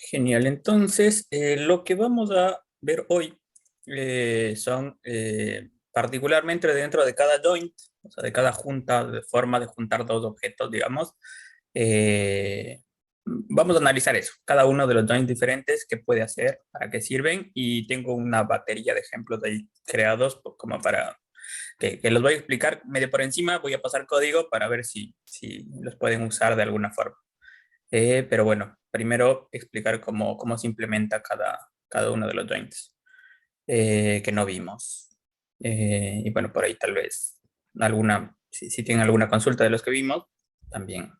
Genial, entonces lo que vamos a ver hoy son particularmente dentro de cada joint, o sea, de cada junta, de forma de juntar dos objetos, digamos. Vamos a analizar eso, cada uno de los joints diferentes, qué puede hacer, para qué sirven, y tengo una batería de ejemplos ahí creados como para que los voy a explicar medio por encima, voy a pasar código para ver si los pueden usar de alguna forma. Pero bueno, primero explicar cómo se implementa cada uno de los joints que no vimos. Y bueno, por ahí tal vez si tienen alguna consulta de los que vimos, también.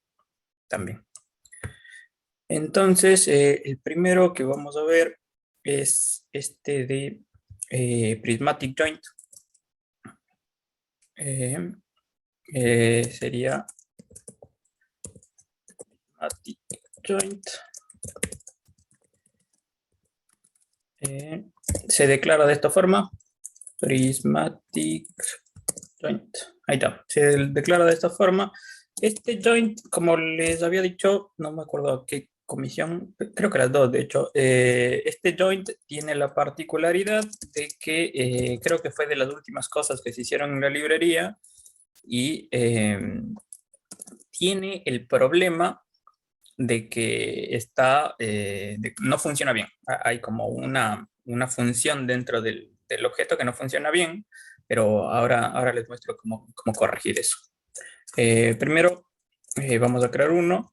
Entonces, el primero que vamos a ver es este de Prismatic Joint. Eh, Sería Prismatic Joint. Se declara de esta forma, Prismatic Joint. Ahí está, se declara de esta forma. Este joint, como les había dicho, no me acuerdo a qué comisión, creo que las dos, de hecho, este joint tiene la particularidad de que creo que fue de las últimas cosas que se hicieron en la librería y tiene el problema de que no funciona bien. Hay como una función dentro del objeto que no funciona bien, pero ahora les muestro cómo corregir eso. Primero, vamos a crear uno.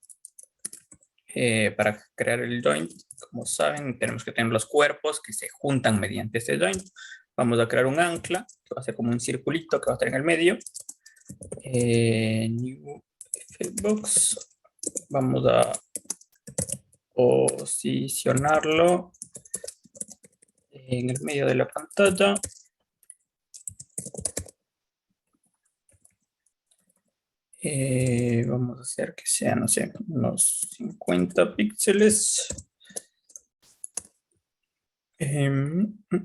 Para crear el joint, como saben, tenemos que tener los cuerpos que se juntan mediante este joint. Vamos a crear un ancla, que va a ser como un circulito que va a estar en el medio. New box. Vamos a posicionarlo en el medio de la pantalla. Vamos a hacer que sea, no sé, unos 50 píxeles. 50.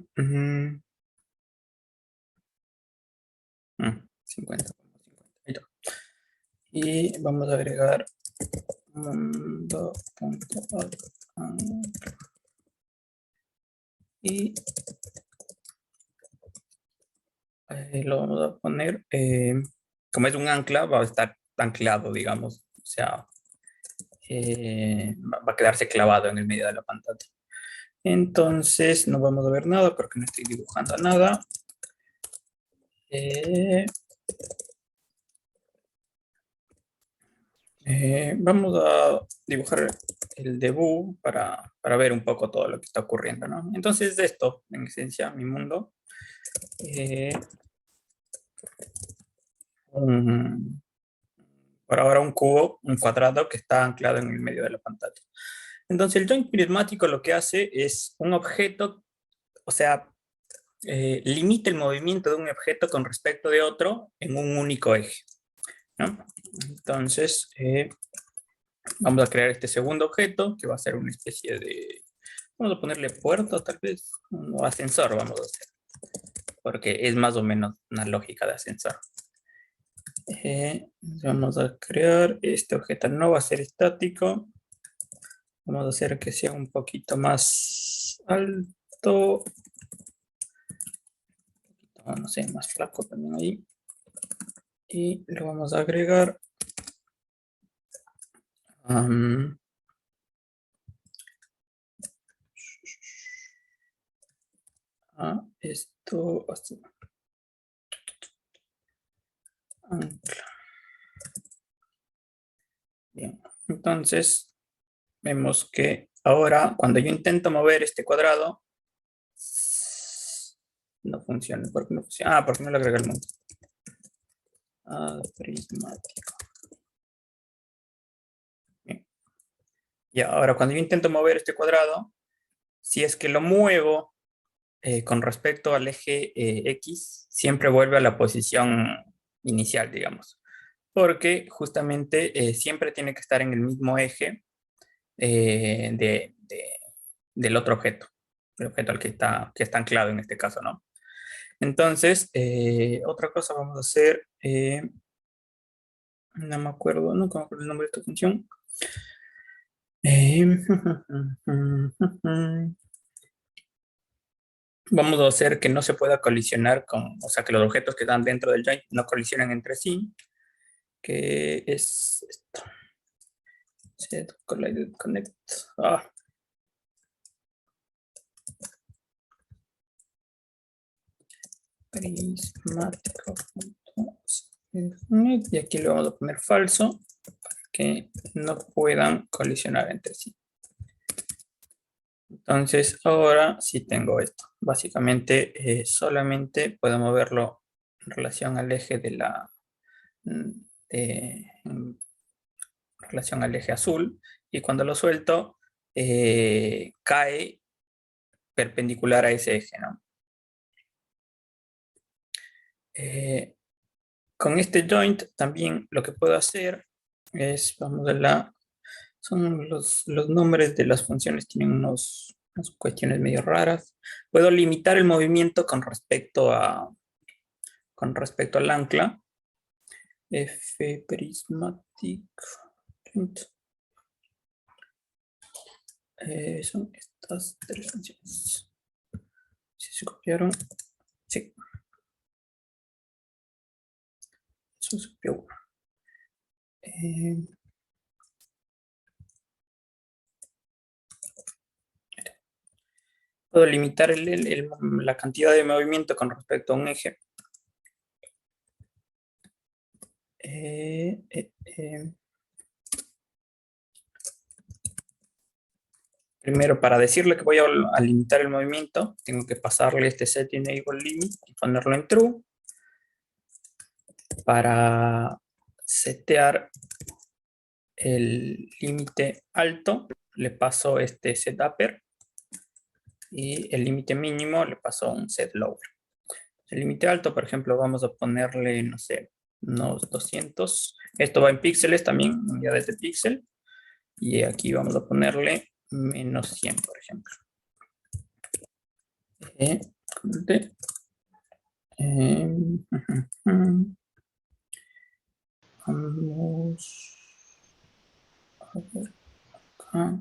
Y vamos a agregar mundo.add y lo vamos a poner, como es un ancla, va a estar anclado, digamos, o sea, va a quedarse clavado en el medio de la pantalla. Entonces no vamos a ver nada porque no estoy dibujando nada. Vamos a dibujar el debug para ver un poco todo lo que está ocurriendo, ¿no? Entonces esto, en esencia, mi mundo. Por ahora un cubo, un cuadrado que está anclado en el medio de la pantalla. Entonces el joint prismático lo que hace es un objeto, o sea, limita el movimiento de un objeto con respecto de otro en un único eje, ¿no? Entonces, vamos a crear este segundo objeto, que va a ser una especie de, vamos a ponerle puerta tal vez, o ascensor vamos a hacer, porque es más o menos una lógica de ascensor. Vamos a crear este objeto, no va a ser estático, vamos a hacer que sea un poquito más alto, no sé, más flaco también ahí, y lo vamos a agregar a esto así. Ancla. Bien, entonces vemos que ahora cuando yo intento mover este cuadrado no funciona. ¿Por qué no funciona? Ah, porque no le agrega el mundo. Prismático. Bien. Y ahora cuando yo intento mover este cuadrado, si es que lo muevo con respecto al eje X, siempre vuelve a la posición inicial, digamos. Porque justamente siempre tiene que estar en el mismo eje del otro objeto, el objeto al que está anclado en este caso, ¿no? Entonces, otra cosa vamos a hacer, no me acuerdo el nombre de esta función. Vamos a hacer que no se pueda colisionar con, o sea, que los objetos que están dentro del joint no colisionen entre sí, que es esto. Set collided connect. Prismático. Y aquí le vamos a poner falso para que no puedan colisionar entre sí. Entonces ahora sí tengo esto. Básicamente solamente puedo moverlo en relación al eje de la en relación al eje azul, y cuando lo suelto cae perpendicular a ese eje, ¿no? Con este joint también lo que puedo hacer es, vamos a la, son los nombres de las funciones, tienen unas cuestiones medio raras. Puedo limitar el movimiento con respecto al ancla. F prismatic. Son estas tres funciones. Si se copiaron, sí. Eso se copió uno. Puedo limitar la cantidad de movimiento con respecto a un eje. Primero, para decirle que voy a limitar el movimiento, tengo que pasarle este set enable limit y ponerlo en true. Para setear el límite alto, le paso este set upper, y el límite mínimo le paso un set lower. El límite alto, por ejemplo, vamos a ponerle, no sé, unos 200. Esto va en píxeles también, unidades de píxel. Y aquí vamos a ponerle menos 100, por ejemplo. Vamos a ver acá.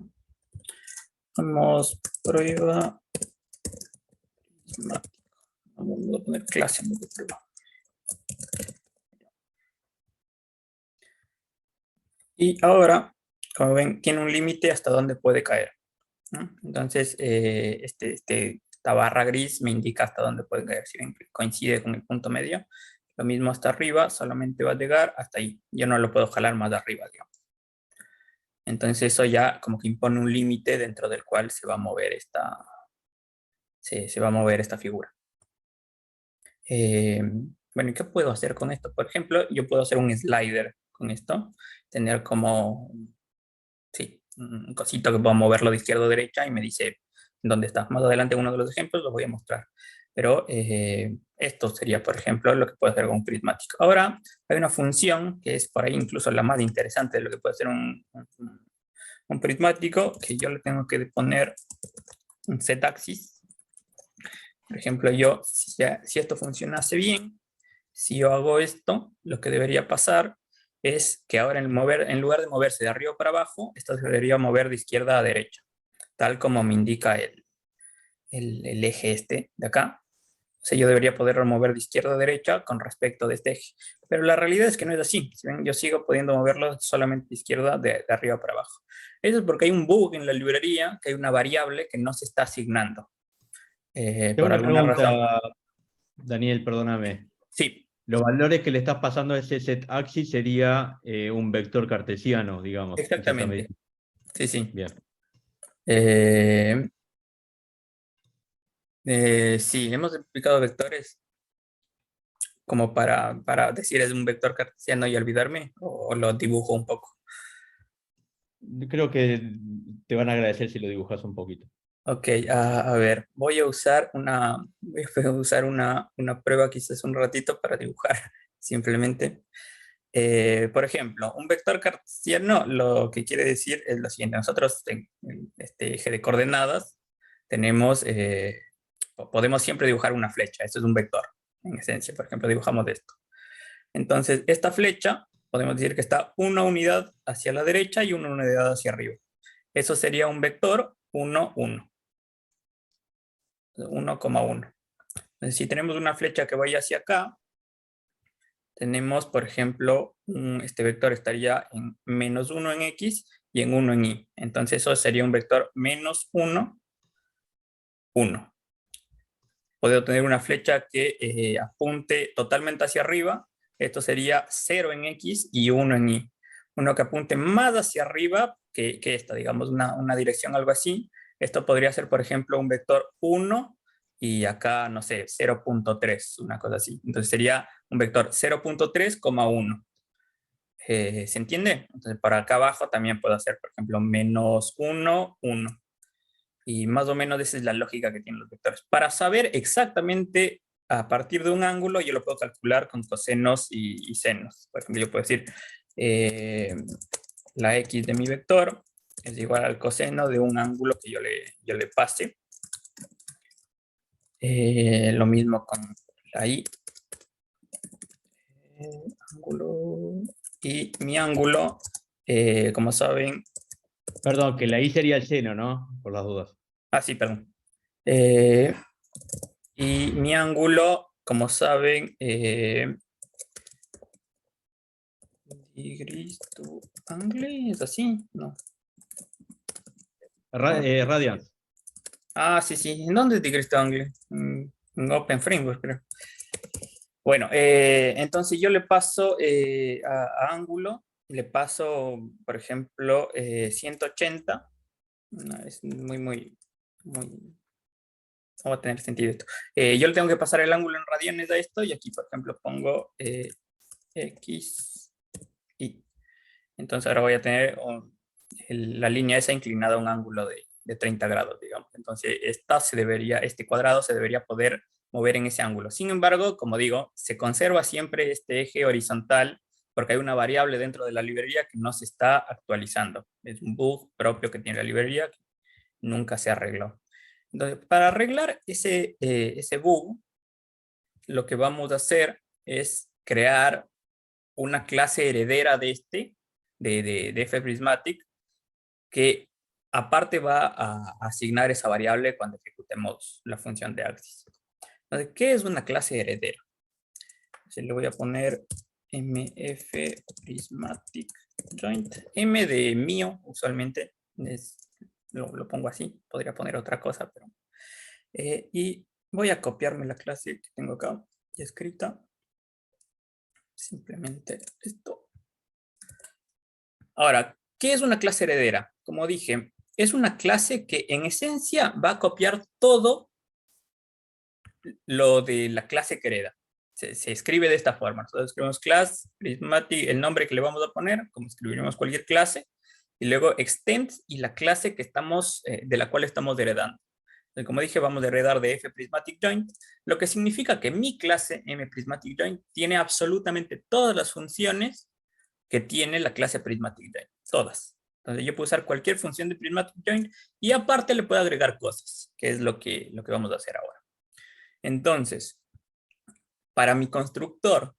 Vamos, prueba. Vamos a poner clase en vez de prueba. Y ahora, como ven, tiene un límite hasta dónde puede caer, ¿no? Entonces, esta barra gris me indica hasta dónde puede caer. Si ven que coincide con el punto medio, lo mismo hasta arriba, solamente va a llegar hasta ahí. Yo no lo puedo jalar más de arriba, digamos. Entonces eso ya como que impone un límite dentro del cual se va a mover se va a mover esta figura. Bueno, ¿y qué puedo hacer con esto? Por ejemplo, yo puedo hacer un slider con esto, tener como, sí, un cosito que puedo moverlo de izquierda a derecha y me dice dónde está. Más adelante uno de los ejemplos los voy a mostrar. Pero esto sería, por ejemplo, lo que puedo hacer con un prismático. Ahora, hay una función que es por ahí incluso la más interesante de lo que puede hacer un prismático, que yo le tengo que poner un z-axis. Por ejemplo, si esto funcionase bien, si yo hago esto, lo que debería pasar es que ahora en lugar de moverse de arriba para abajo, esto se debería mover de izquierda a derecha, tal como me indica el eje este de acá. O sea, yo debería poder mover de izquierda a derecha con respecto de este eje. Pero la realidad es que no es así. ¿Sí ven? Yo sigo pudiendo moverlo solamente de izquierda de arriba para abajo. Eso es porque hay un bug en la librería, que hay una variable que no se está asignando. Tengo Por una alguna razón. pregunta, Daniel, perdóname. Sí, Los valores que le estás pasando a ese set axis sería un vector cartesiano, digamos. exactamente. Exactamente. Sí, sí. Bien. Eh, sí, hemos explicado vectores como para decir es un vector cartesiano y olvidarme, o lo dibujo un poco. Creo que te van a agradecer si lo dibujas un poquito. Ok, a ver, voy a usar una prueba quizás un ratito para dibujar simplemente. Por ejemplo, un vector cartesiano lo que quiere decir es lo siguiente. Nosotros en este eje de coordenadas tenemos, podemos siempre dibujar una flecha. Esto es un vector, en esencia. Por ejemplo, dibujamos esto. Entonces, esta flecha podemos decir que está una unidad hacia la derecha y una unidad hacia arriba. Eso sería un vector 1, 1. 1,1. Entonces, si tenemos una flecha que vaya hacia acá, tenemos, por ejemplo, este vector estaría en menos 1 en X y en 1 en Y. Entonces, eso sería un vector menos 1, 1. Puedo tener una flecha que apunte totalmente hacia arriba. Esto sería 0 en X y 1 en Y. Uno que apunte más hacia arriba que esta, digamos, una dirección algo así. Esto podría ser, por ejemplo, un vector 1 y acá, no sé, 0,3, una cosa así. Entonces sería un vector 0,3,1. ¿Se entiende? Entonces, para acá abajo también puedo hacer, por ejemplo, menos 1, 1. Y más o menos esa es la lógica que tienen los vectores. Para saber exactamente a partir de un ángulo, yo lo puedo calcular con cosenos y senos. Por ejemplo, yo puedo decir la x de mi vector es igual al coseno de un ángulo que yo le pase. Lo mismo con la y. Ángulo y mi ángulo, como saben. Perdón, que la I sería el seno, ¿no? Por las dudas. Ah, sí, perdón. Y mi ángulo, como saben, degrees to angle, ¿es así? No. Radians. Ah, sí, sí. ¿En dónde es degrees to angle? En Open Framework, creo. Bueno, entonces yo le paso a ángulo, le paso, por ejemplo, 180. No, es muy, no va a tener sentido esto. Yo le tengo que pasar el ángulo en radianes a esto y aquí, por ejemplo, pongo X, Y. Entonces ahora voy a tener la línea esa inclinada a un ángulo de 30 grados, digamos. Entonces este cuadrado se debería poder mover en ese ángulo. Sin embargo, como digo, se conserva siempre este eje horizontal porque hay una variable dentro de la librería que no se está actualizando. Es un bug propio que tiene la librería que nunca se arregló. Entonces, para arreglar ese bug, lo que vamos a hacer es crear una clase heredera de de fPrismatic, que aparte va a asignar esa variable cuando ejecutemos la función de axis. Entonces, ¿qué es una clase heredera? Entonces, le voy a poner mfPrismatic joint. M de mío, usualmente, lo pongo así. Podría poner otra cosa, pero... y voy a copiarme la clase que tengo acá ya escrita. Simplemente esto. Ahora, ¿qué es una clase heredera? Como dije, es una clase que en esencia va a copiar todo lo de la clase que hereda. Se escribe de esta forma. Nosotros escribimos class, prismatic, el nombre que le vamos a poner, como escribiríamos cualquier clase, y luego extend y la clase que estamos, de la cual estamos heredando. Entonces, como dije, vamos a heredar de fPrismaticJoint, lo que significa que mi clase mPrismaticJoint tiene absolutamente todas las funciones que tiene la clase PrismaticJoint, todas. Entonces yo puedo usar cualquier función de PrismaticJoint y aparte le puedo agregar cosas, que es lo que vamos a hacer ahora. Entonces, para mi constructor,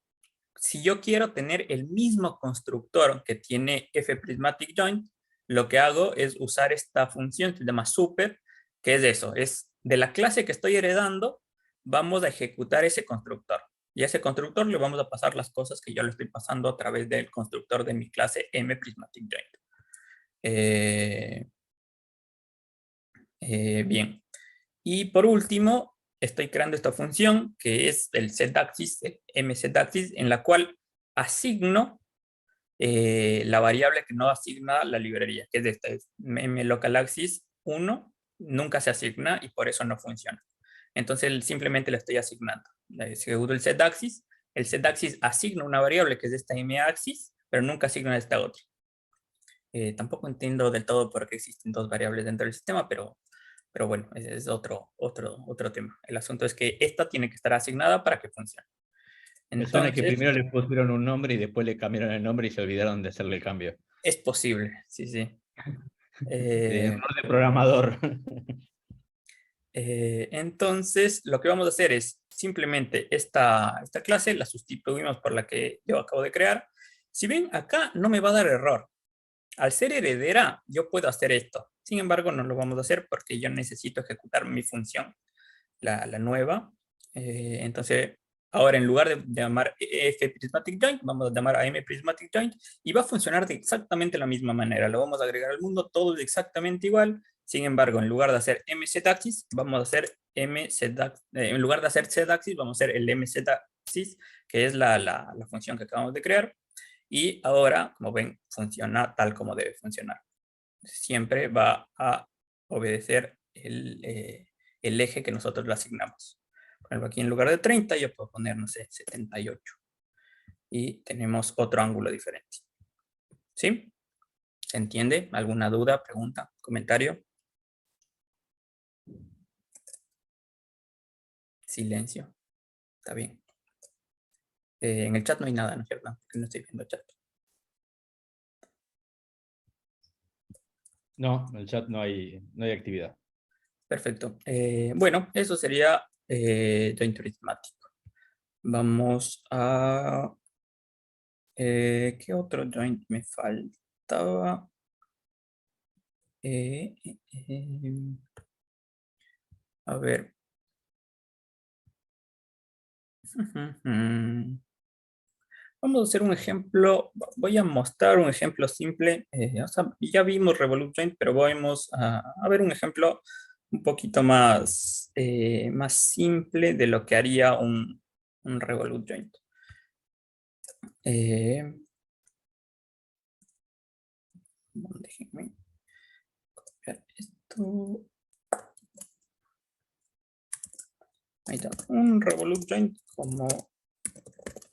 si yo quiero tener el mismo constructor que tiene fPrismaticJoint, lo que hago es usar esta función que se llama super, que es eso, es de la clase que estoy heredando, vamos a ejecutar ese constructor. Y a ese constructor le vamos a pasar las cosas que yo le estoy pasando a través del constructor de mi clase mPrismaticJoint. Bien. Y por último, estoy creando esta función que es el setAxis, msetAxis, en la cual asigno la variable que no asigna la librería, que es esta, es mlocalaxis 1, nunca se asigna y por eso no funciona. Entonces simplemente le estoy asignando. Si ejecuto el setAxis asigna una variable que es esta maxis, pero nunca asigna esta otra. Tampoco entiendo del todo por qué existen dos variables dentro del sistema, pero bueno, ese es otro tema. El asunto es que esta tiene que estar asignada para que funcione. Me suena que Entonces, primero le pusieron un nombre y después le cambiaron el nombre y se olvidaron de hacerle el cambio. es posible, sí, sí. Error de programador. Entonces, lo que vamos a hacer es simplemente esta clase la sustituimos por la que yo acabo de crear. Si ven, acá no me va a dar error. Al ser heredera, yo puedo hacer esto. Sin embargo, no lo vamos a hacer porque yo necesito ejecutar mi función, la nueva. Entonces, ahora en lugar de llamar F Prismatic Joint, vamos a llamar a M Prismatic Joint y va a funcionar de exactamente la misma manera. Lo vamos a agregar al mundo, todo es exactamente igual. Sin embargo, en lugar de hacer MZ-axis, vamos a hacer en lugar de hacer Z-axis, vamos a hacer el MZ-axis, que es la función que acabamos de crear. Y ahora, como ven, funciona tal como debe funcionar. Siempre va a obedecer el eje que nosotros le asignamos. Por ejemplo, aquí en lugar de 30 yo puedo poner, no sé, 78. Y tenemos otro ángulo diferente. ¿Sí? ¿Se entiende? ¿Alguna duda, pregunta, comentario? Silencio. Está bien. En el chat no hay nada, ¿no es cierto? Porque no estoy viendo el chat. No, en el chat no hay actividad. Perfecto. Bueno, eso sería joint prismático. Vamos a... ¿qué otro joint me faltaba? A ver. Vamos a hacer un ejemplo. Voy a mostrar un ejemplo simple. O sea, ya vimos Revolute Joint, pero vamos a ver un ejemplo un poquito más simple de lo que haría un Revolute Joint. Déjenme copiar esto. Ahí está. Un Revolute Joint, como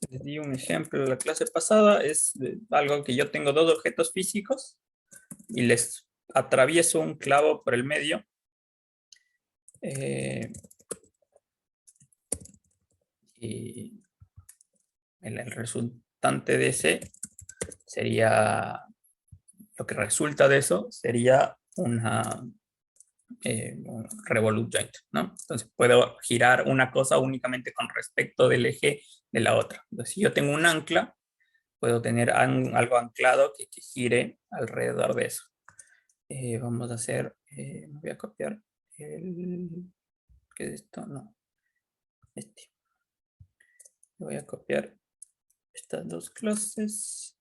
les di un ejemplo en la clase pasada, es algo que yo tengo dos objetos físicos y les atravieso un clavo por el medio. Y el resultante de ese sería, lo que resulta de eso sería un revolute joint, ¿no? Entonces puedo girar una cosa únicamente con respecto del eje de la otra. Entonces, si yo tengo un ancla, puedo tener algo anclado que gire alrededor de eso. Vamos a hacer, voy a copiar ¿qué es esto? No, este. Voy a copiar estas dos clases.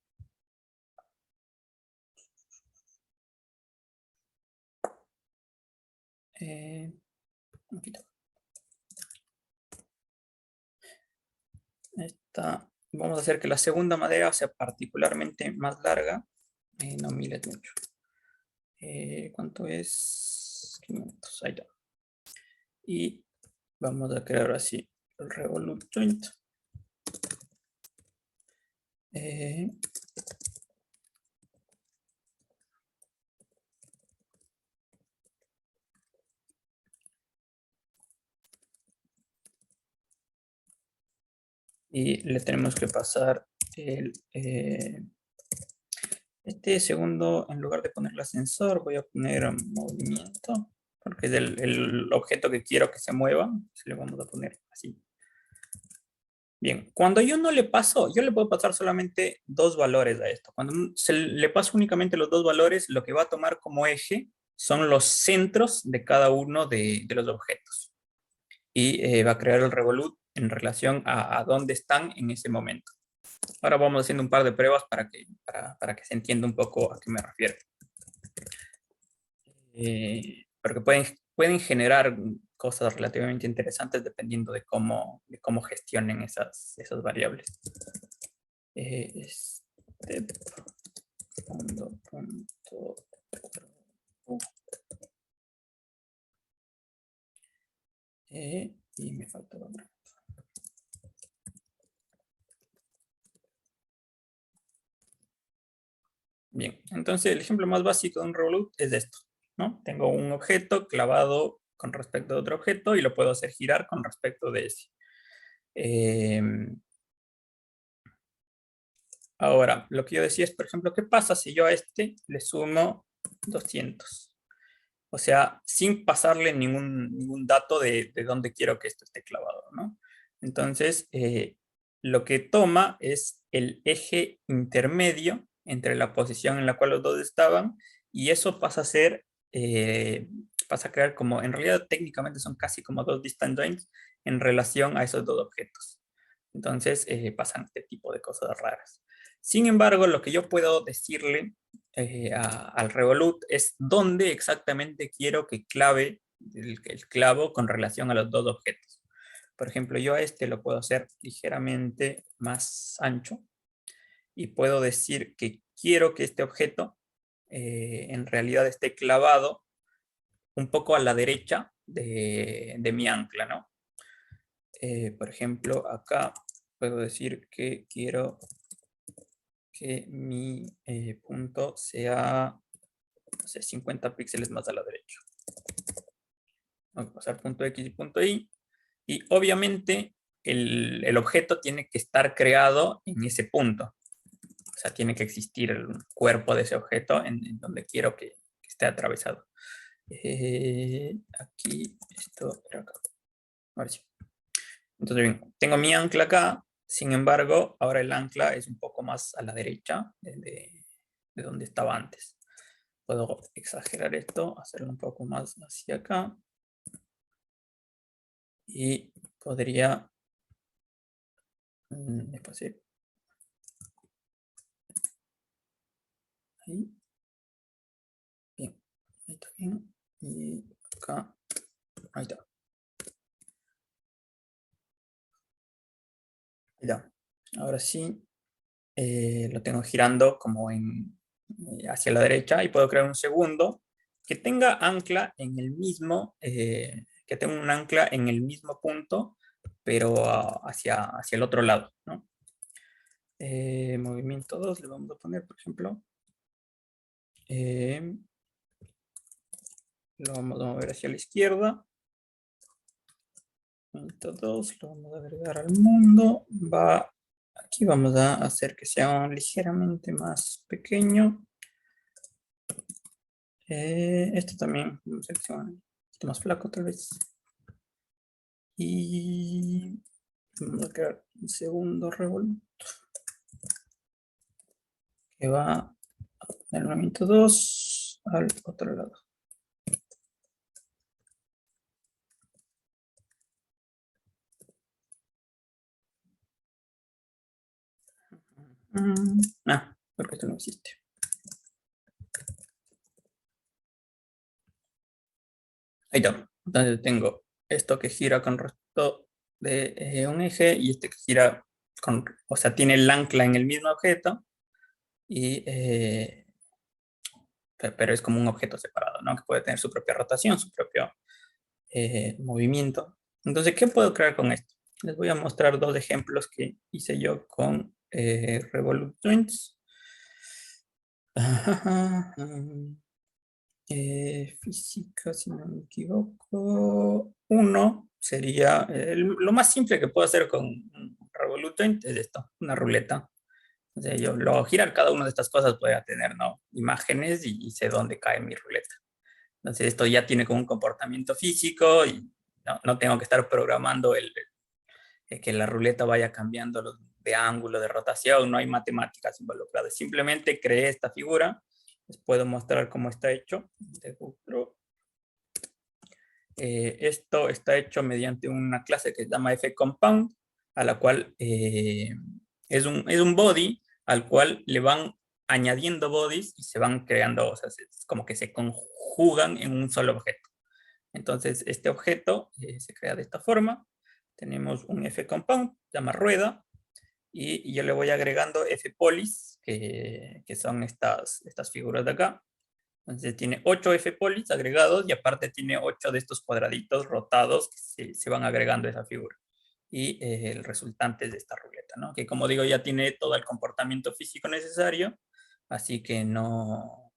Esta, vamos a hacer que la segunda madera sea particularmente más larga. No miles mucho. ¿Cuánto es? 500. Ahí está. Y vamos a crear así el revolute joint. Y le tenemos que pasar este segundo, en lugar de ponerle ascensor, voy a poner movimiento, porque es el objeto que quiero que se mueva. Le vamos a poner así. Bien, cuando yo no le paso, yo le puedo pasar solamente dos valores a esto. Cuando se le paso únicamente los dos valores, lo que va a tomar como eje son los centros de cada uno de los objetos. Y va a crear el revolute en relación a dónde están en ese momento. Ahora vamos haciendo un par de pruebas para que se entienda un poco a qué me refiero. Porque pueden generar cosas relativamente interesantes dependiendo de cómo gestionen esas variables. Step fondo punto y me falta otra. Bien, entonces el ejemplo más básico de un revolute es esto, ¿no? Tengo un objeto clavado con respecto a otro objeto y lo puedo hacer girar con respecto de ese. Ahora, lo que yo decía es, por ejemplo, ¿qué pasa si yo a este le sumo 200? O sea, sin pasarle ningún dato de dónde quiero que esto esté clavado, ¿no? Entonces, lo que toma es el eje intermedio entre la posición en la cual los dos estaban, y eso pasa a ser, pasa a crear como, en realidad técnicamente son casi como dos distant joins en relación a esos dos objetos. Entonces pasan este tipo de cosas raras. Sin embargo, lo que yo puedo decirle al Revolut es dónde exactamente quiero que clave el clavo con relación a los dos objetos. Por ejemplo, yo a este lo puedo hacer ligeramente más ancho y puedo decir que quiero que este objeto en realidad esté clavado un poco a la derecha de mi ancla, ¿no? Por ejemplo, acá puedo decir que quiero que mi punto sea, no sé, 50 píxeles más a la derecha. Voy a pasar punto X y punto Y. Y obviamente el objeto tiene que estar creado en ese punto. O sea, tiene que existir el cuerpo de ese objeto en donde quiero que esté atravesado. Aquí, esto era acá. Ahora sí. Entonces, bien, tengo mi ancla acá. Sin embargo, ahora el ancla es un poco más a la derecha de donde estaba antes. Puedo exagerar esto, hacerlo un poco más hacia acá. Y podría... Después, ahí. Bien, ahí está bien. Y acá, ahí está. Ya. Ahora sí, lo tengo girando como hacia la derecha y puedo crear un segundo que tenga ancla en el mismo, que tenga un ancla en el mismo punto, pero hacia el otro lado, ¿no? Movimiento 2 le vamos a poner, por ejemplo, lo vamos a mover hacia la izquierda. Movimiento 2 lo vamos a agregar al mundo. Aquí vamos a hacer que sea ligeramente más pequeño. Esto también, vamos a hacer que sea un poquito más flaco tal vez. Y vamos a crear un segundo revolver que va a poner el movimiento 2 al otro lado. Porque esto no existe. Ahí está. Entonces tengo esto que gira con respecto de un eje y este que gira con, o sea, tiene el ancla en el mismo objeto, y, pero es como un objeto separado, ¿no? Que puede tener su propia rotación, su propio movimiento. Entonces, ¿qué puedo crear con esto? Les voy a mostrar dos ejemplos que hice yo con Revolut Joints. Física, si no me equivoco. Uno sería, lo más simple que puedo hacer con Revolut Joint es esto, una ruleta. O sea, yo lo girar cada una de estas cosas puede tener, ¿no? Imágenes y sé dónde cae mi ruleta. Entonces esto ya tiene como un comportamiento físico y no tengo que estar programando que la ruleta vaya cambiando de ángulo, de rotación, no hay matemáticas involucradas. Simplemente creé esta figura, les puedo mostrar cómo está hecho. Esto está hecho mediante una clase que se llama fcompound, a la cual es un body al cual le van añadiendo bodies y se van creando, o sea, es como que se conjugan en un solo objeto. Entonces, este objeto se crea de esta forma. Tenemos un fcompound, se llama rueda, y yo le voy agregando fpolis, que son estas figuras de acá. Entonces tiene 8 fpolis agregados y aparte tiene 8 de estos cuadraditos rotados que se van agregando a esa figura. Y el resultante es de esta ruleta, ¿no? Que como digo ya tiene todo el comportamiento físico necesario, así que no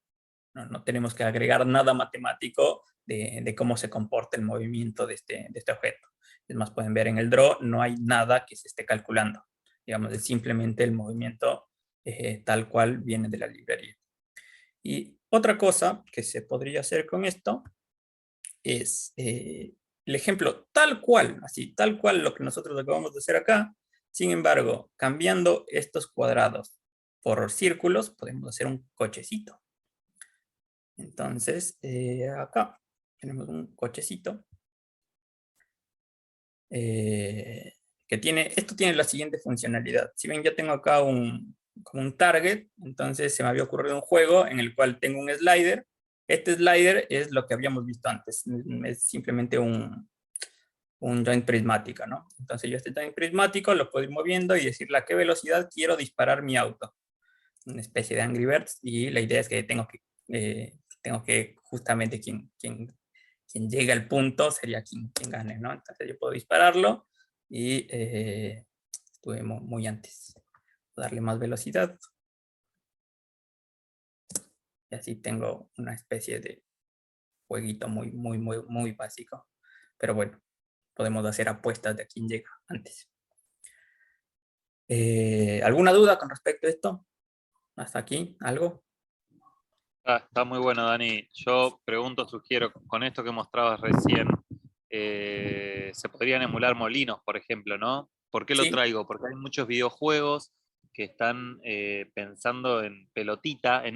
tenemos que agregar nada matemático de cómo se comporta el movimiento de este objeto. Es más, pueden ver en el draw, no hay nada que se esté calculando. Digamos, es simplemente el movimiento tal cual viene de la librería. Y otra cosa que se podría hacer con esto es el ejemplo tal cual, así, tal cual lo que nosotros acabamos de hacer acá. Sin embargo, cambiando estos cuadrados por círculos podemos hacer un cochecito. Entonces, acá tenemos un cochecito que esto tiene la siguiente funcionalidad. Si ven, yo tengo acá como un target, entonces se me había ocurrido un juego en el cual tengo un slider. Este slider es lo que habíamos visto antes, es simplemente un joint prismático, ¿no? Entonces yo este joint prismático lo puedo ir moviendo y decirle a qué velocidad quiero disparar mi auto. Una especie de Angry Birds, y la idea es que tengo que justamente quien llegue al punto sería quien gane, ¿no? Entonces yo puedo dispararlo y estuve muy antes. Darle más velocidad. Y así tengo una especie de jueguito muy básico. Pero bueno, podemos hacer apuestas de quién llega antes. ¿Alguna duda con respecto a esto? ¿Hasta aquí? ¿Algo? Está muy bueno, Dani. Yo pregunto, sugiero, con esto que mostrabas recién, se podrían emular molinos, por ejemplo, ¿no? ¿Por qué lo Sí, traigo? Porque hay muchos videojuegos que están pensando en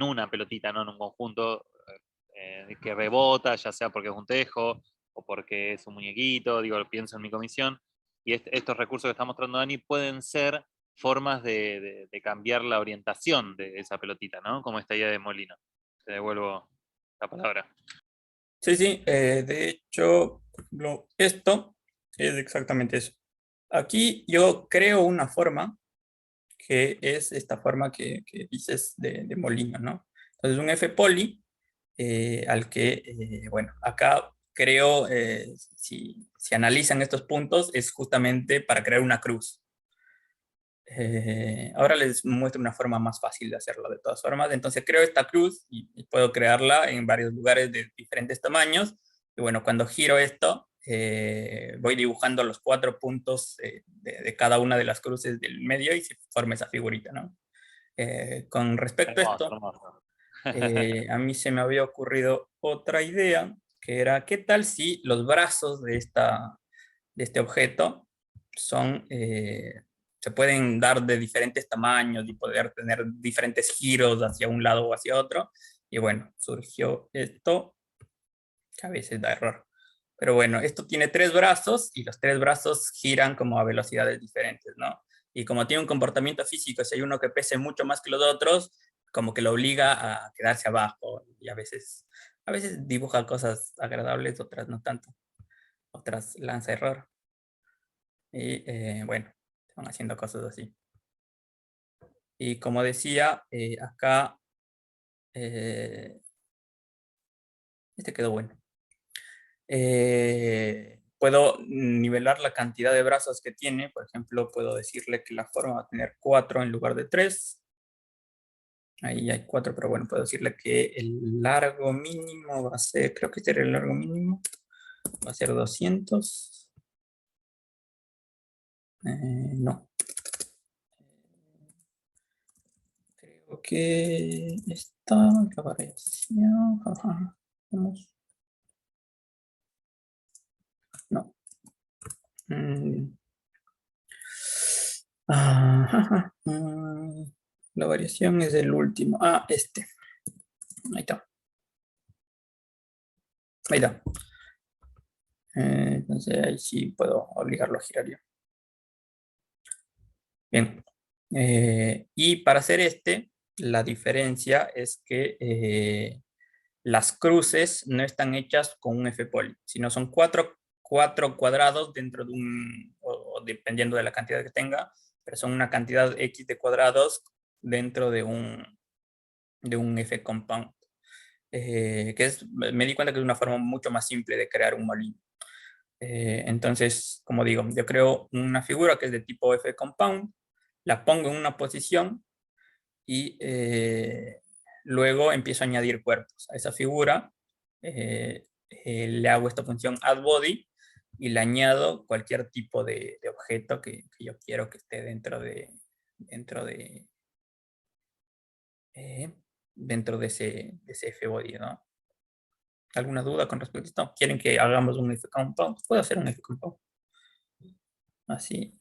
una pelotita, no en un conjunto que rebota, ya sea porque es un tejo o porque es un muñequito, digo, pienso en mi comisión, y estos recursos que está mostrando Dani pueden ser formas de cambiar la orientación de esa pelotita, ¿no? Como esta idea de molino. Te devuelvo la palabra. sí. De hecho, por ejemplo, esto es exactamente eso. Aquí yo creo una forma que es esta forma que dices de molino, ¿no? Entonces un F-poly al que, bueno, acá creo, si analizan estos puntos, es justamente para crear una cruz. Ahora les muestro una forma más fácil de hacerlo de todas formas. Entonces creo esta cruz y puedo crearla en varios lugares de diferentes tamaños. Y bueno, cuando giro esto, voy dibujando los 4 puntos de cada una de las cruces del medio y se forma esa figurita, ¿no? Con respecto a Hermoso, esto, hermoso. a mí se me había ocurrido otra idea, que era, ¿qué tal si los brazos de este objeto son, se pueden dar de diferentes tamaños y poder tener diferentes giros hacia un lado o hacia otro? Y bueno, surgió esto, que a veces da error. Pero bueno, esto tiene 3 brazos y los 3 brazos giran como a velocidades diferentes, ¿no? Y como tiene un comportamiento físico, si hay uno que pese mucho más que los otros, como que lo obliga a quedarse abajo. Y a veces dibuja cosas agradables, otras no tanto. Otras lanza error. Y bueno, van haciendo cosas así. Y como decía, acá, este quedó bueno. Puedo nivelar la cantidad de brazos que tiene. Por ejemplo, puedo decirle que la forma va a tener 4 en lugar de 3. Ahí hay 4, pero bueno, puedo decirle que el largo mínimo va a ser, creo que este era el largo mínimo, va a ser 200. No. Creo que esta, la variación, vamos. No. Mm, la variación es el último. Este. Ahí está. Ahí está. Entonces ahí sí puedo obligarlo a girar yo. Bien. Y para hacer la diferencia es que las cruces no están hechas con un F-poly, sino son cuatro cuadrados dentro de o dependiendo de la cantidad que tenga, pero son una cantidad X de cuadrados dentro de un F-compound. Me di cuenta que es una forma mucho más simple de crear un molino. Entonces, como digo, yo creo una figura que es de tipo F-compound, la pongo en una posición y luego empiezo a añadir cuerpos a esa figura. Le hago esta función addBody y le añado cualquier tipo de objeto que yo quiero que esté dentro de, eh, dentro de ese FBody, ¿no? ¿Alguna duda con respecto a esto? ¿Quieren que hagamos un F-compound? Puedo hacer un F-compound. Así.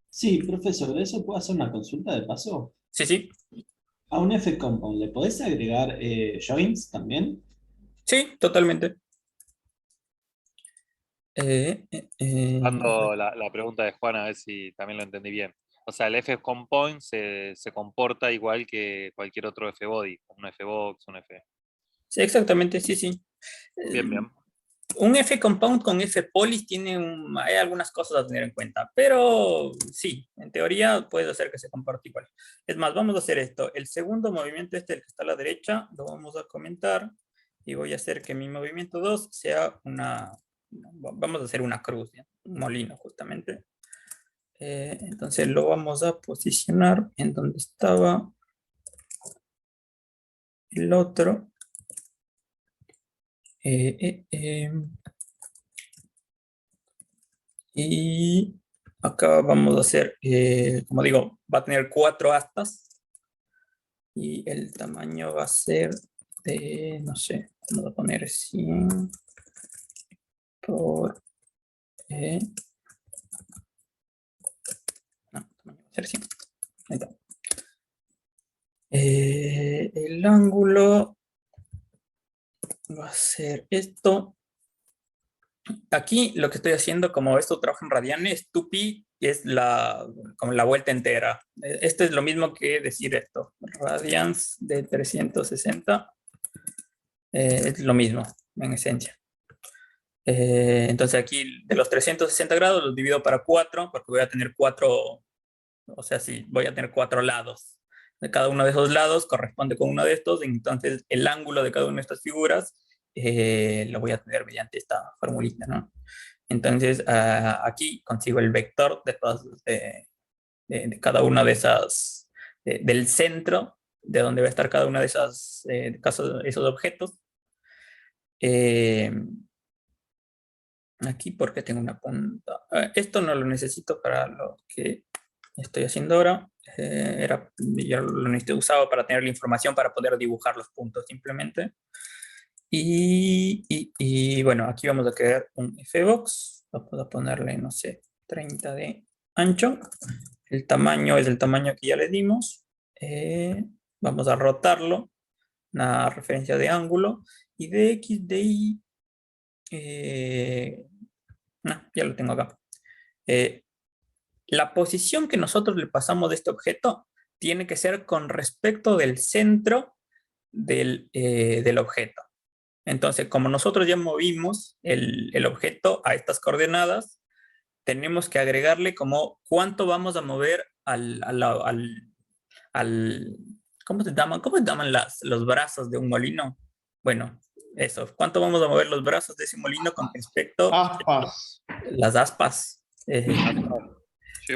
Sí, profesor, ¿de eso puedo hacer una consulta de paso? Sí, sí. A un F-compound, ¿le podés agregar joins también? Sí, totalmente. Eh, eh, eh, Dando la pregunta de Juan a ver si también lo entendí bien. O sea, el F-compound se comporta igual que cualquier otro F-body, un F-box, un F. sí, exactamente, sí, sí. Bien, bien. Un F-compound con F-polis hay algunas cosas a tener en cuenta, pero sí, en teoría puede hacer que se comporte igual. Es más, vamos a hacer esto. El segundo movimiento, el que está a la derecha, lo vamos a comentar y voy a hacer que mi movimiento 2 sea vamos a hacer una cruz, ¿ya? Un molino justamente. Entonces lo vamos a posicionar en donde estaba el otro. Y acá vamos a hacer, como digo, va a tener 4 astas y el tamaño va a ser de, no sé, vamos a poner 100 por... no, el tamaño va a ser 100. Ahí está. El ángulo va a ser esto. Aquí lo que estoy haciendo, como esto trabaja en radianes, 2pi es como la vuelta entera. Esto es lo mismo que decir esto. Radians de 360 es lo mismo, en esencia. Entonces aquí de los 360 grados los divido para 4, porque voy a tener 4, o sea, sí, voy a tener 4 lados. De cada uno de esos lados corresponde con uno de estos, entonces el ángulo de cada una de estas figuras lo voy a tener mediante esta formulita, ¿no? Entonces aquí consigo el vector de cada una de esas, del centro, de donde va a estar cada una de esas, esos objetos. Aquí porque tengo una punta. Esto no lo necesito para lo que estoy haciendo ahora. Yo lo necesito usado para tener la información para poder dibujar los puntos simplemente. Y bueno, aquí vamos a crear un Fbox. Vamos a ponerle, no sé, 30 de ancho. El tamaño es el tamaño que ya le dimos. Vamos a rotarlo. Una referencia de ángulo. Y de X, de Y. No, ya lo tengo acá. La posición que nosotros le pasamos de este objeto tiene que ser con respecto del centro del objeto. Entonces, como nosotros ya movimos el objeto a estas coordenadas, tenemos que agregarle como cuánto vamos a mover al ¿cómo se llaman los brazos de un molino? Bueno, eso, ¿cuánto vamos a mover los brazos de ese molino con respecto a Aspas. las aspas? Yo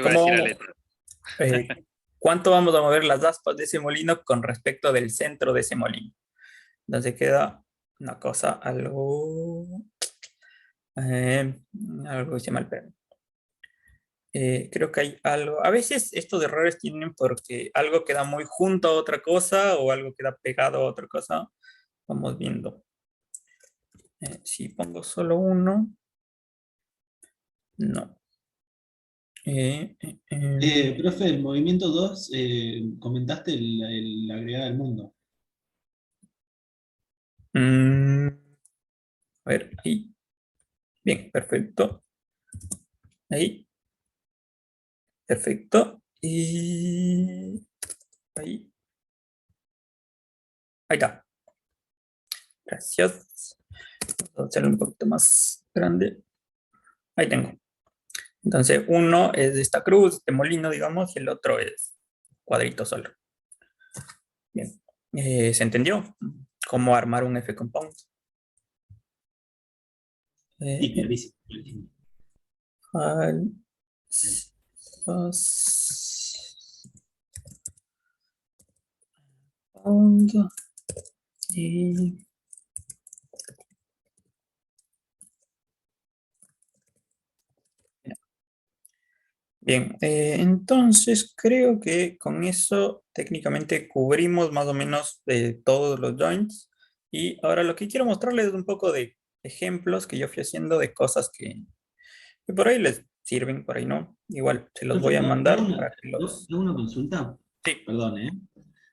iba a ¿Cómo decir a vamos? letra. ¿Cuánto vamos a mover las aspas de ese molino con respecto del centro de ese molino? Entonces queda una cosa algo que se llama el perno. Creo que hay algo. A veces estos errores tienen porque algo queda muy junto a otra cosa o algo queda pegado a otra cosa. Vamos viendo. Si pongo solo uno, no. Profe, el movimiento 2 comentaste el agregar al mundo. A ver, ahí. Bien, perfecto. Ahí. Perfecto. Y ahí. Ahí está. Gracias. Vamos a hacerlo un poquito más grande. Ahí tengo. Entonces, uno es de esta cruz, este molino, digamos, y el otro es cuadrito solo. Bien. ¿Se entendió? ¿Cómo armar un F-compound? Sí, clarísimo. Y bien, entonces creo que con eso técnicamente cubrimos más o menos todos los joints. Y ahora lo que quiero mostrarles es un poco de ejemplos que yo fui haciendo de cosas que por ahí les sirven, por ahí no. Igual se los voy a Profe, mandar para que ¿te hago los... una consulta? Sí, Perdón,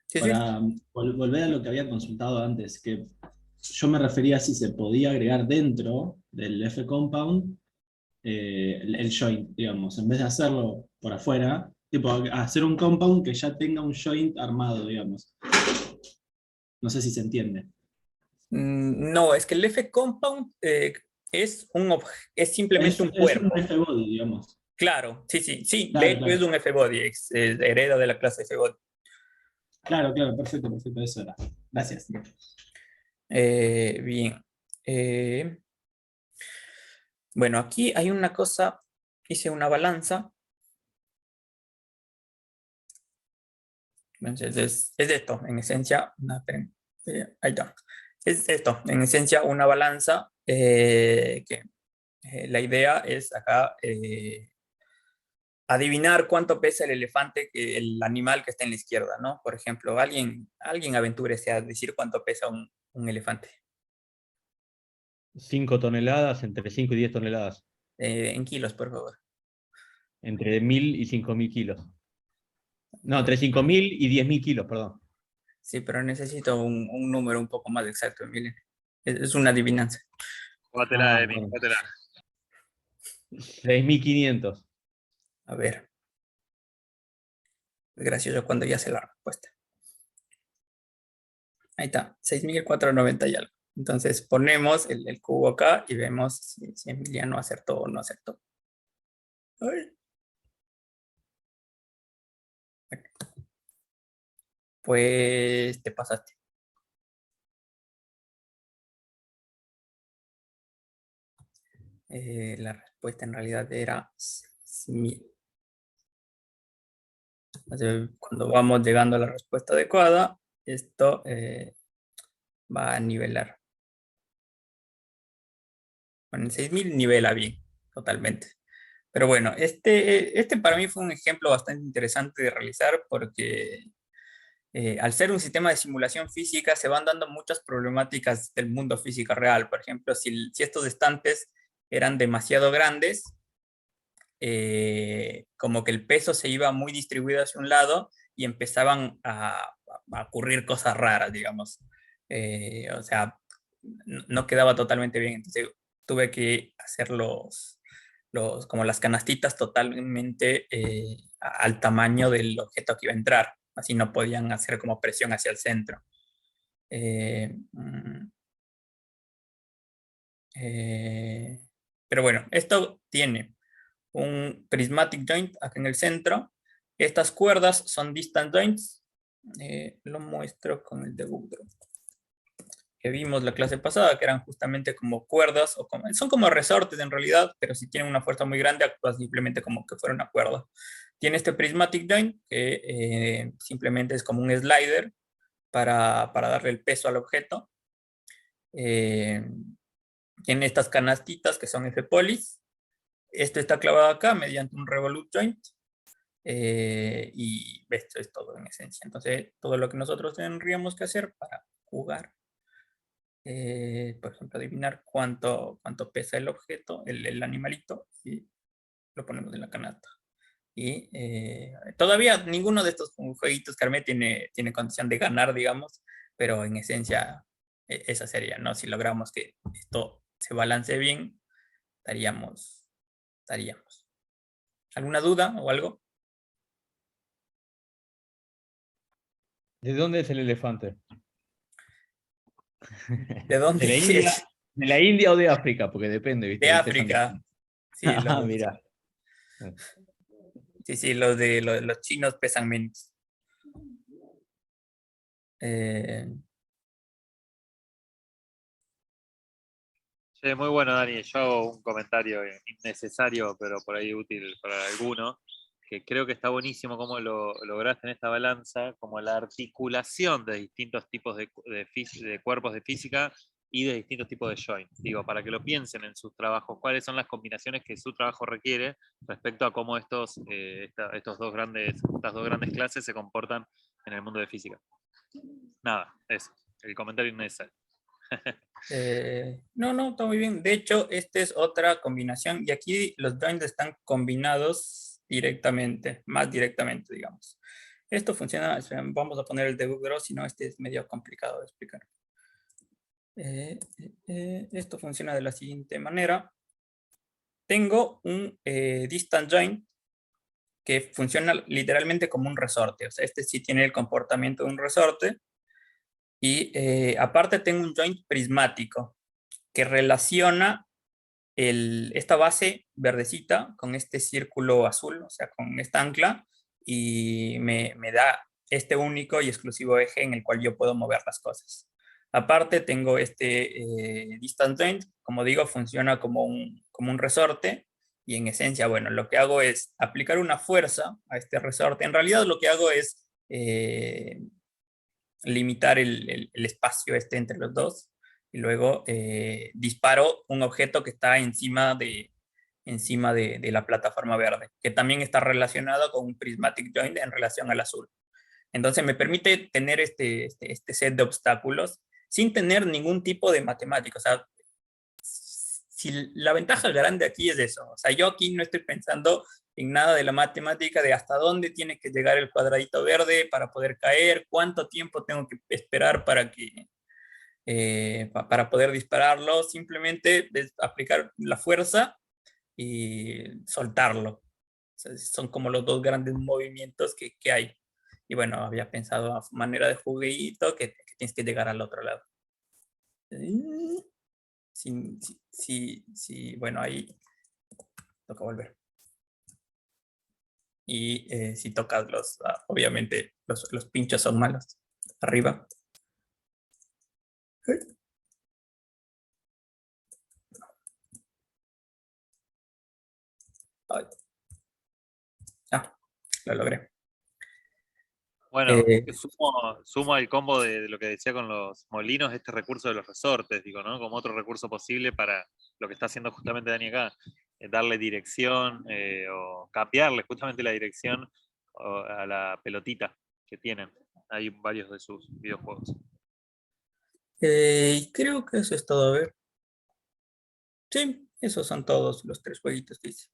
Sí, sí. Para volver a lo que había consultado antes, que yo me refería a si se podía agregar dentro del F-compound el joint, digamos, en vez de hacerlo por afuera, tipo hacer un compound que ya tenga un joint armado, digamos. No sé si se entiende. No, es que el F-compound es simplemente un Es un cuerpo. F-body, digamos. Claro, sí, sí, sí. De Claro, hecho es claro. un F-body, hereda de la clase F-body. Claro, claro, perfecto, perfecto, eso era. Gracias. Bien. Eh, bueno, aquí hay una cosa, hice una balanza. Entonces, es esto, en esencia, ahí está. Es esto, en esencia, una balanza que la idea es acá adivinar cuánto pesa el elefante, el animal que está en la izquierda, ¿no? Por ejemplo, alguien aventúrese a decir cuánto pesa un elefante 5 toneladas, entre 5 y 10 toneladas. en kilos, por favor. Entre 1000 y 5000 kilos. No, No, entre 5000 y 10.000 kilos, perdón. sí, pero necesito un número un poco más exacto, miren. Es una adivinanza. Jugátela, Ah, Emi, bueno. jugátela. 6500. A ver, es gracioso cuando ya sé la respuesta. Ahí está, 6.490 y algo. Entonces ponemos el cubo acá y vemos si Emiliano acertó o no acertó. Ay. Pues te pasaste. La respuesta en realidad era 6.000. Entonces, cuando vamos llegando a la respuesta adecuada, esto va a nivelar. Con el 6.000 nivela bien, totalmente. Pero bueno, este para mí fue un ejemplo bastante interesante de realizar porque al ser un sistema de simulación física se van dando muchas problemáticas del mundo físico real. Por ejemplo, si estos estantes eran demasiado grandes, como que el peso se iba muy distribuido hacia un lado y empezaban a ocurrir cosas raras, digamos. O sea, no quedaba totalmente bien. Entonces tuve que hacer como las canastitas totalmente al tamaño del objeto que iba a entrar. Así no podían hacer como presión hacia el centro. Eh, mm, eh, pero bueno, esto tiene un prismatic joint acá en el centro. Estas cuerdas son distant joints. Lo muestro con el debug drop que vimos la clase pasada, que eran justamente como cuerdas, son como resortes en realidad, pero si tienen una fuerza muy grande, actúa simplemente como que fuera una cuerda. Tiene este prismatic joint, que simplemente es como un slider para darle el peso al objeto. Eh, Tiene estas canastitas que son F-polis. Esto está clavado acá mediante un revolute joint. Y esto es todo en esencia. Entonces, todo lo que nosotros tendríamos que hacer para jugar, por ejemplo, adivinar cuánto pesa el objeto, el animalito, y lo ponemos en la canasta. Y todavía ninguno de estos jueguitos que armé tiene condición de ganar, digamos, pero en esencia esa sería, ¿no? Si logramos que esto se balance bien, estaríamos. ¿Alguna duda o algo? ¿De dónde es el elefante? ¿De ¿De dónde la India? es? ¿De la India o de África? Porque depende, ¿viste? De Ahí pesan África. distinto. Sí, Ah, mira. sí, los chinos pesan menos. Eh, Che, muy bueno, Dani. Yo hago un comentario innecesario, pero por ahí útil para alguno, que creo que está buenísimo cómo lo lograste en esta balanza, como la articulación de distintos tipos de cuerpos de física y de distintos tipos de joints. Digo, para que lo piensen en sus trabajos, cuáles son las combinaciones que su trabajo requiere respecto a cómo estas dos grandes clases se comportan en el mundo de física. Nada, eso. El comentario innecesario. no, no, está muy bien. De hecho, esta es otra combinación y aquí los joints están combinados directamente, más directamente, digamos. Esto funciona, espera, vamos a poner el debug draw, si no este es medio complicado de explicar. Esto funciona de la siguiente manera. Tengo un distant join que funciona literalmente como un resorte. O sea, este sí tiene el comportamiento de un resorte. Y aparte tengo un join prismático que relaciona esta base verdecita con este círculo azul, o sea, con esta ancla, y me da este único y exclusivo eje en el cual yo puedo mover las cosas. Aparte tengo este distance joint, como digo, funciona como un resorte, y en esencia, bueno, lo que hago es aplicar una fuerza a este resorte. En realidad lo que hago es limitar el espacio este entre los dos, y luego disparo un objeto que está encima de la plataforma verde, que también está relacionado con un prismatic joint en relación al azul. Entonces me permite tener este set de obstáculos sin tener ningún tipo de matemática. O sea, si la ventaja grande aquí es eso. O sea, yo aquí no estoy pensando en nada de la matemática de hasta dónde tiene que llegar el cuadradito verde para poder caer, cuánto tiempo tengo que esperar para poder dispararlo. Simplemente es aplicar la fuerza y soltarlo. O sea, son como los dos grandes movimientos que hay. Y bueno, había pensado a manera de juguito que tienes que llegar al otro lado. Sí, bueno, ahí toca volver. Y si tocas obviamente los pinchos son malos. Arriba. Ay. Ah, lo logré. Bueno, Eh, sumo al combo de lo que decía con los molinos, este recurso de los resortes, digo, ¿no? Como otro recurso posible para lo que está haciendo justamente Dani acá, darle dirección o cambiarle justamente la dirección a la pelotita que tienen. Hay varios de sus videojuegos. creo que eso es todo. A ver. Sí, esos son todos los 3 jueguitos que hice.